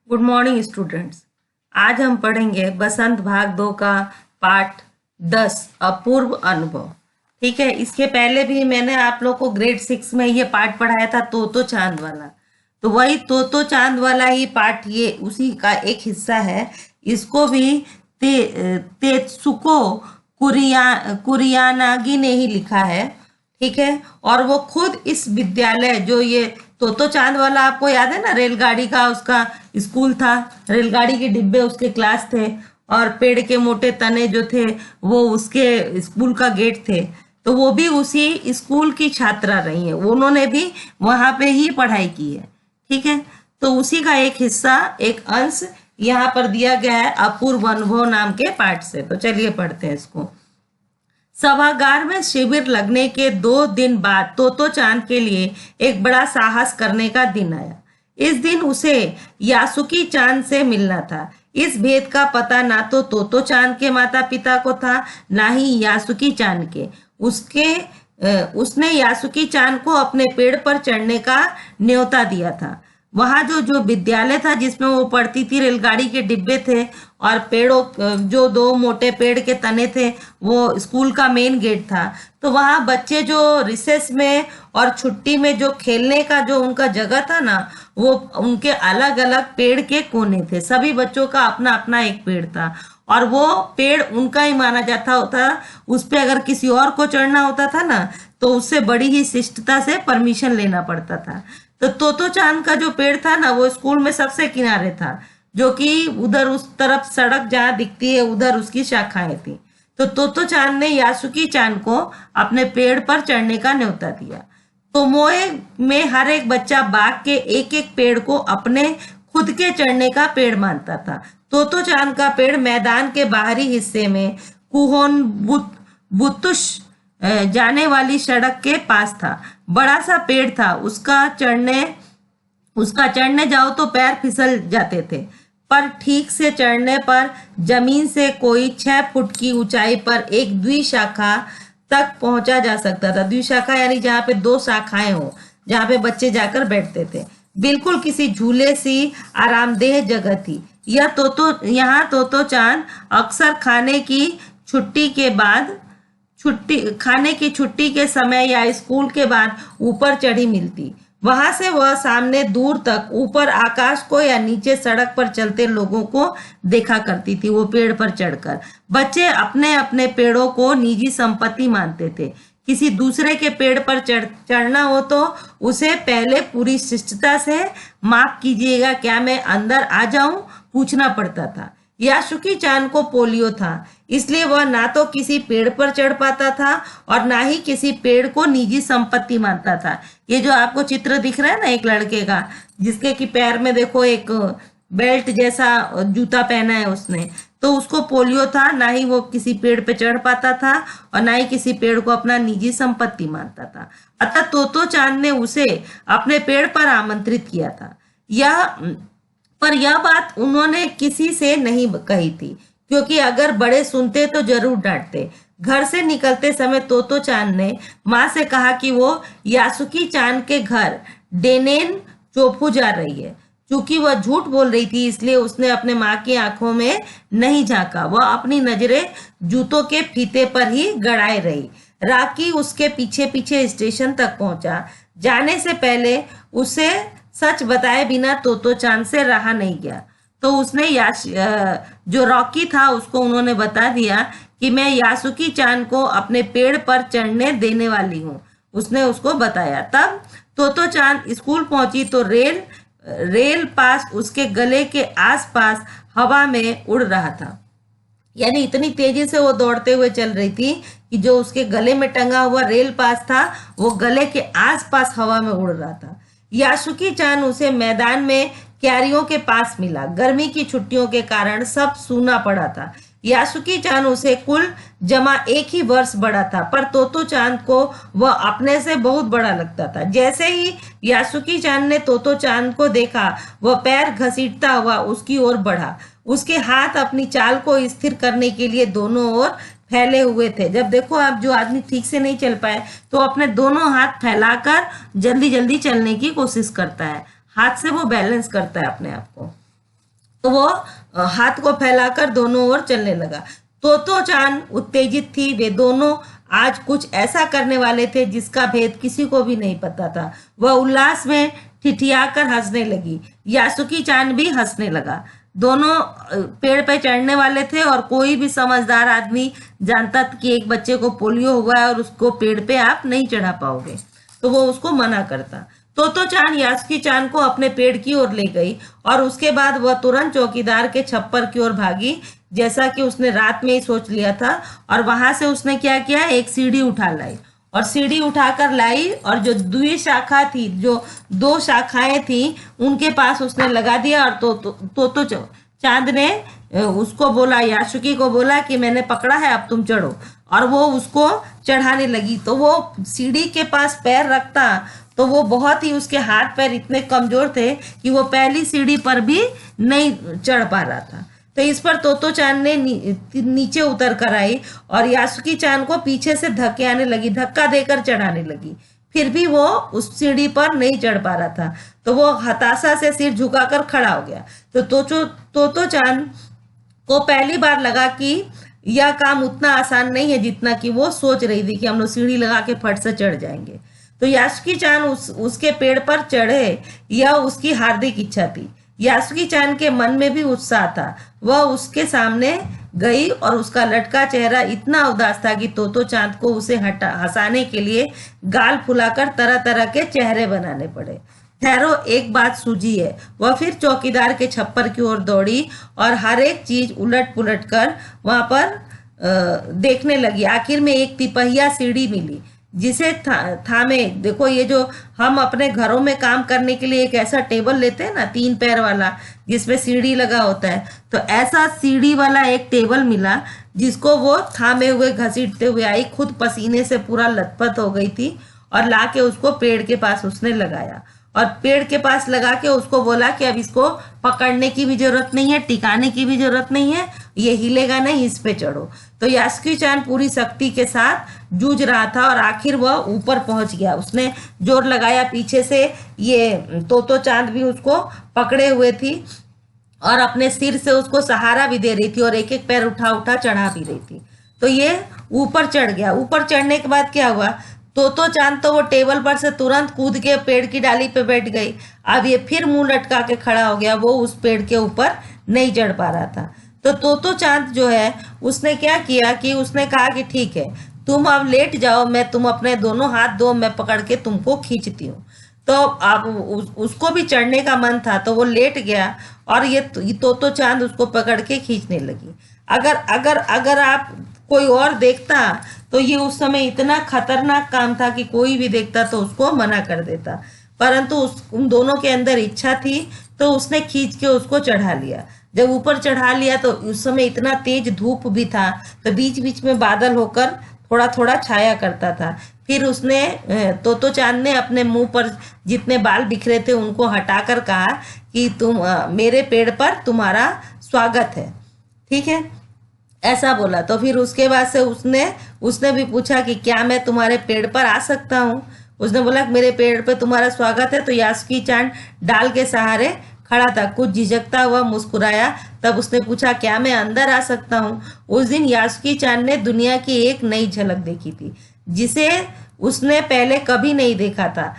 Good morning students. आज हम पढ़ेंगे बसंत भाग 2 का पाठ 10 अपूर्व अनुभव। ठीक है, इसके पहले भी मैंने आप लोग को ग्रेड 6 में ये पाठ पढ़ाया था, तोतो चांद वाला। तो वही तोतो चांद वाला ही पाठ ये उसी का एक हिस्सा है। इसको भी तेत्सुको कुरियानागी ने ही लिखा है। ठीक है, और वो खुद इस विद्यालय जो ये तोतो चांद वाला आपको याद है ना, रेलगाड़ी का उसका स्कूल था, रेलगाड़ी के डिब्बे उसके क्लास थे और पेड़ के मोटे तने जो थे वो उसके स्कूल का गेट थे। तो वो भी उसी स्कूल की छात्रा रही है, उन्होंने भी वहां पे ही पढ़ाई की है। ठीक है, तो उसी का एक हिस्सा, एक अंश यहाँ पर दिया गया है अपूर्व अनुभव नाम के पाठ से। तो चलिए पढ़ते हैं इसको। सभागार में शिविर लगने के 2 दिन बाद तोतो चांद के लिए एक बड़ा साहस करने का दिन आया। इस दिन उसे यासुकी चांद से मिलना था। इस भेद का पता ना तो तोतो चांद के माता पिता को था, ना ही यासुकी चांद के। उसने यासुकी चांद को अपने पेड़ पर चढ़ने का न्योता दिया था। वहां जो जो विद्यालय था जिसमें वो पढ़ती थी, रेलगाड़ी के डिब्बे थे और पेड़ों जो 2 मोटे पेड़ के तने थे वो स्कूल का मेन गेट था। तो वहां बच्चे जो रिसेस में और छुट्टी में जो खेलने का जो उनका जगह था ना, वो उनके अलग अलग पेड़ के कोने थे। सभी बच्चों का अपना अपना एक पेड़ था और वो पेड़ उनका ही माना जाता होता। उस पे अगर किसी और को चढ़ना होता था ना, तो उससे बड़ी ही शिष्टता से परमिशन लेना पड़ता था। तो तोतो चांद का जो पेड़ था ना, वो स्कूल में सबसे किनारे था, जो कि उधर उस तरफ सड़क जहां दिखती है उधर उसकी शाखाएं थी। तो तोतो चांद ने यासुकी चांद को अपने पेड़ पर चढ़ने का न्योता दिया। तो मोए में हर एक बच्चा बाग के एक एक पेड़ को अपने खुद के चढ़ने का पेड़ मानता था। तोतो चांद का पेड़ मैदान के बाहरी हिस्से में कुहोन बुतुश जाने वाली सड़क के पास था। बड़ा सा पेड़ था, उसका चढ़ने जाओ तो पैर फिसल जाते थे, पर ठीक से चढ़ने पर जमीन से कोई 6 फुट की ऊंचाई पर एक द्विशाखा तक पहुंचा जा सकता था। द्विशाखा यानी जहां पे 2 शाखाएं हो, जहां पे बच्चे जाकर बैठते थे। बिल्कुल किसी झूले सी आरामदेह जगह थी। यहाँ तोतो चांद अक्सर खाने की छुट्टी के समय या स्कूल के बाद ऊपर चढ़ी मिलती। वहां से वह सामने दूर तक ऊपर आकाश को या नीचे सड़क पर चलते लोगों को देखा करती थी। वो पेड़ पर चढ़कर बच्चे अपने अपने पेड़ों को निजी संपत्ति मानते थे। किसी दूसरे के पेड़ पर चढ़ना हो तो उसे पहले पूरी शिष्टता से माफ कीजिएगा, क्या मैं अंदर आ जाऊं, पूछना पड़ता था। यासुकी चांद को पोलियो था, इसलिए वह ना तो किसी पेड़ पर चढ़ पाता था और ना ही किसी पेड़ को निजी संपत्ति मानता था। ये जो आपको चित्र दिख रहा है ना एक लड़के का, जिसके कि पैर में देखो एक बेल्ट जैसा जूता पहना है उसने, तो उसको पोलियो था। ना ही वो किसी पेड़ पे चढ़ पाता था और ना ही किसी पेड़ को अपना निजी संपत्ति मानता था। अतः तोतो चांद ने उसे अपने पेड़ पर आमंत्रित किया था। यह बात उन्होंने किसी से नहीं कही थी, क्योंकि अगर बड़े सुनते तो जरूर डांटते। घर से निकलते समय तोतो चांद ने माँ से कहा कि वो यासुकी चांद के घर डेनेन चोफू जा रही है। चूंकि वह झूठ बोल रही थी, इसलिए उसने अपने माँ की आंखों में नहीं झांका। वह अपनी नजरें जूतों के फीते पर ही गड़ाए रही। राकी उसके पीछे पीछे स्टेशन तक पहुंचा। जाने से पहले उसे सच बताए बिना तोतो चांद से रहा नहीं गया। तो उसने जो रॉकी था उसको उन्होंने बता दिया कि मैं यासुकी चांद को अपने पेड़ पर चढ़ने देने वाली हूँ। उसने उसको बताया। तब तोतो चांद स्कूल पहुंची तो रेल पास उसके गले के आसपास हवा में उड़ रहा था। यानी इतनी तेजी से वो दौड़ते हुए चल रही थी कि जो उसके गले में टंगा हुआ रेल पास था वो गले के आसपास हवा में उड़ रहा था। यासुकी चांद उसे मैदान में क्यारियों के पास मिला। गर्मी की छुट्टियों के कारण सब सूना पड़ा था। यासुकी चांद उसे कुल जमा 1 ही वर्ष बड़ा था, पर तोतो चांद को वह अपने से बहुत बड़ा लगता था। जैसे ही यासुकी चांद ने तोतो चांद को देखा, वह पैर घसीटता हुआ उसकी ओर बढ़ा। उसके हाथ अपनी चाल को स्थिर करने के लिए दोनों ओर फैले हुए थे। जब देखो आप, जो आदमी ठीक से नहीं चल पाए तो अपने दोनों हाथ फैलाकर जल्दी जल्दी चलने की कोशिश करता है, हाथ से वो बैलेंस करता है अपने आप को। तो वो हाथ को फैलाकर दोनों ओर चलने लगा। तोतो चान उत्तेजित थी। वे दोनों आज कुछ ऐसा करने वाले थे जिसका भेद किसी को भी नहीं पता था। वह उल्लास में ठिठियाकर हंसने लगी। यासुकी चान भी हंसने लगा। दोनों पेड़ पे चढ़ने वाले थे और कोई भी समझदार आदमी जानता था कि एक बच्चे को पोलियो हुआ है और उसको पेड़ पे आप नहीं चढ़ा पाओगे, तो वो उसको मना करता। तोतो चान यासुकी चान को अपने पेड़ की ओर ले गई और उसके बाद वह तुरंत चौकीदार के छप्पर की ओर भागी, जैसा कि उसने रात में ही सोच लिया था। और वहां से उसने क्या किया, एक सीढ़ी उठा लाई और सीढ़ी उठाकर लाई और जो द्विशाखा थी, जो दो शाखाएं थी, उनके पास उसने लगा दिया। और तो चांद ने उसको बोला, यासुकी को बोला कि मैंने पकड़ा है, अब तुम चढ़ो। और वो उसको चढ़ाने लगी। तो वो सीढ़ी के पास पैर रखता तो वो बहुत ही, उसके हाथ पैर इतने कमजोर थे कि वो पहली सीढ़ी पर भी नहीं चढ़ पा रहा था। तो इस पर तोतो चान ने नीचे उतर कर आई और यासुकी चान को पीछे से धक्के आने लगी, धक्का देकर चढ़ाने लगी। फिर भी वो उस सीढ़ी पर नहीं चढ़ पा रहा था। तो वो हताशा से सिर झुकाकर खड़ा हो गया। तो तोतो चान को पहली बार लगा कि यह काम उतना आसान नहीं है जितना कि वो सोच रही थी कि हम लोग सीढ़ी लगा के फट से चढ़ जाएंगे। तो यासुकी चान उसके पेड़ पर चढ़े, यह उसकी हार्दिक इच्छा थी। यासुकी चान के मन में भी उत्साह था। वह उसके सामने गई और उसका लटका चेहरा इतना उदास था कि तोतो चांद को उसे हंसाने के लिए गाल फुलाकर तरह तरह के चेहरे बनाने पड़े। ठहरो, एक बात सूझी है। वह फिर चौकीदार के छप्पर की ओर दौड़ी और हर एक चीज उलट पुलट कर वहां पर देखने लगी। आखिर में एक तिपहिया सीढ़ी मिली जिसे थामे। देखो, ये जो हम अपने घरों में काम करने के लिए एक ऐसा टेबल लेते हैं ना, 3 पैर वाला, जिसमें सीढ़ी लगा होता है, तो ऐसा सीढ़ी वाला एक टेबल मिला जिसको वो थामे हुए घसीटते हुए आई। खुद पसीने से पूरा लथपथ हो गई थी और लाके उसको पेड़ के पास उसने लगाया और पेड़ के पास लगा के उसको बोला कि अब इसको पकड़ने की भी जरूरत नहीं है, टिकाने की भी जरूरत नहीं है, ये हिलेगा नहीं, इस पे चढ़ो। तो यासुकी चान पूरी शक्ति के साथ जूझ रहा था और आखिर वह ऊपर पहुंच गया। उसने जोर लगाया, पीछे से ये तोतो चांद भी उसको पकड़े हुए थी और अपने सिर से उसको सहारा भी दे रही थी और एक एक पैर उठा उठा चढ़ा भी रही थी। तो ये ऊपर चढ़ गया। ऊपर चढ़ने के बाद क्या हुआ, तोतो चांद तो वो टेबल पर से तुरंत कूद के पेड़ की डाली पे बैठ गई। अब ये फिर मुंह लटका के खड़ा हो गया, वो उस पेड़ के ऊपर नहीं चढ़ पा रहा था। तो तोतो चांद जो है उसने क्या किया कि उसने कहा कि ठीक है, तुम अब लेट जाओ, मैं तुम अपने दोनों हाथ दो, मैं पकड़ के तुमको खींचती हूँ। तो अब उसको भी चढ़ने का मन था, तो वो लेट गया और ये तोतो चांद उसको पकड़ के खींचने लगी। अगर अगर अगर आप कोई और देखता तो ये उस समय इतना खतरनाक काम था कि कोई भी देखता तो उसको मना कर देता, परंतु उन दोनों के अंदर इच्छा थी तो उसने खींच के उसको चढ़ा लिया। जब ऊपर चढ़ा लिया तो उस समय इतना तेज धूप भी था, तो बीच बीच में बादल होकर थोड़ा थोड़ा छाया करता था। फिर उसने तोतो चांद ने अपने मुंह पर जितने बाल बिखरे थे उनको हटाकर कहा कि तुम मेरे पेड़ पर तुम्हारा स्वागत है, ठीक है, ऐसा बोला। तो फिर उसके बाद से उसने भी पूछा कि क्या मैं तुम्हारे पेड़ पर आ सकता हूँ। उसने बोला कि मेरे पेड़ पे तुम्हारा स्वागत है। तो यासुकी चान डाल के सहारे खड़ा था, कुछ झिझकता हुआ मुस्कुराया। तब उसने पूछा क्या मैं अंदर आ सकता हूँ। उस दिन यासुकी चान ने दुनिया की एक नई झलक देखी थी जिसे उसने पहले कभी नहीं देखा था।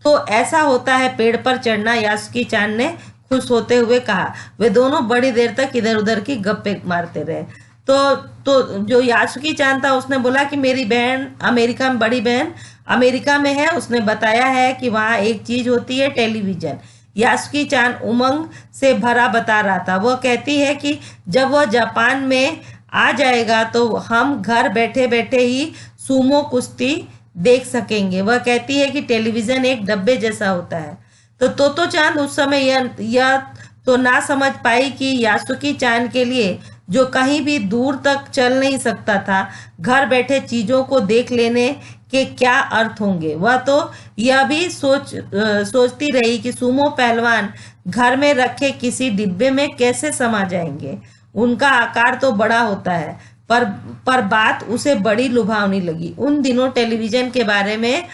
तो ऐसा होता है पेड़ पर चढ़ना, यासुकी चान ने खुश होते हुए कहा। वे दोनों बड़ी देर तक इधर उधर की गप्पे मारते रहे। तो जो यासुकी चान था उसने बोला कि मेरी बहन अमेरिका में, बड़ी बहन अमेरिका में है। उसने बताया है कि वहाँ एक चीज होती है, टेलीविजन। यासुकी चान उमंग से भरा बता रहा था। वह कहती है कि जब वह जापान में आ जाएगा तो हम घर बैठे बैठे ही सूमो कुश्ती देख सकेंगे। वह कहती है कि टेलीविजन एक डब्बे जैसा होता है। तो तोतो चांद उस समय यह तो ना समझ पाई कि यासुकी चान के लिए, जो कहीं भी दूर तक चल नहीं सकता था, घर बैठे चीजों को देख लेने के क्या अर्थ होंगे। वह तो यह भी सोचती रही कि सुमो पहलवान घर में रखे किसी डिब्बे में कैसे समा जाएंगे, उनका आकार तो बड़ा होता है। पर बात उसे बड़ी लुभावनी लगी। उन दिनों टेलीविजन के बारे में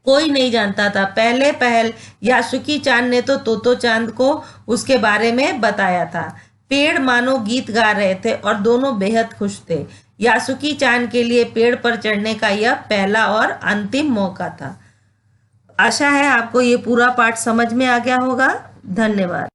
कोई नहीं जानता था। पहले पहल यासुकी चान ने तो तोतो चांद को उसके बारे में बताया था। पेड़ मानो गीत गा रहे थे और दोनों बेहद खुश थे। यासुकी चान के लिए पेड़ पर चढ़ने का यह पहला और अंतिम मौका था। आशा है आपको ये पूरा पाठ समझ में आ गया होगा। धन्यवाद।